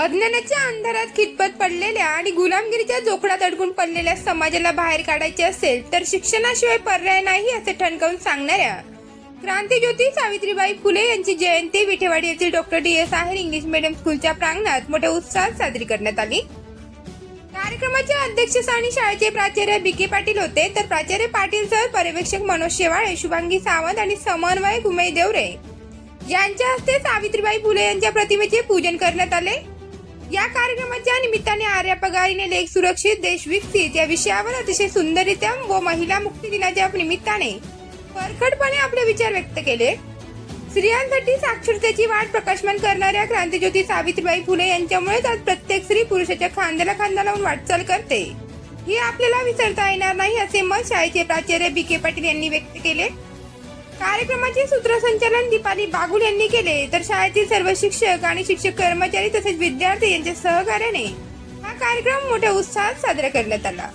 अज्ञानाच्या अंधारात खितपत पडलेल्या आणि गुलामगिरीच्या जोखडात अडकून पडलेल्या समाजाला बाहेर काढायचे असेल तर शिक्षणाशिवाय पर्याय नाही असे ठणकावून सांगणाऱ्या क्रांतीज्योती सावित्रीबाई फुले यांची जयंती विठेवाडी येथील डॉक्टर DS आहेर इंग्लिश मीडियम स्कूलच्या प्रांगणात मोठ्या उत्साहात साजरी करण्यात आली। कार्यक्रमाच्या अध्यक्षस्थानी शाळेचे प्राचार्य BK पाटील होते, तर प्राचार्य पाटील सर, पर्यवेक्षक मनोज शेवाळे, शुभांगी सावंत आणि समन्वयक उमेश देवरे यांच्या हस्ते सावित्रीबाई फुले यांच्या प्रतिमेचे पूजन करण्यात आले। या कार्यक्रमाच्या निमित्ताने आर्या पगारीने लेख सुरक्षित देश विकसित या विषयावर अतिशय सुंदररित्या व महिला मुक्ती दिनाच्या निमित्ताने परखडपणे आपले विचार व्यक्त केले। स्त्रियांसाठी साक्षरतेची वाट प्रकाशमान करणाऱ्या क्रांतीज्योती सावित्रीबाई फुले यांच्यामुळेच आज प्रत्येक स्त्री पुरुषाच्या खांद्याला खांदा लावून वाटचाल करते, हे आपल्याला विसरता येणार नाही असे मत शाळेचे प्राचार्य BK पाटील यांनी व्यक्त केले। कार्यक्रमाचे सूत्रसंचालन दीपाली बागुल यांनी केले, तर शाळेतील सर्व शिक्षक आणि शिक्षक कर्मचारी तसेच विद्यार्थी यांच्या सहकार्याने हा कार्यक्रम मोठ्या उत्साहात साजरा करण्यात आला।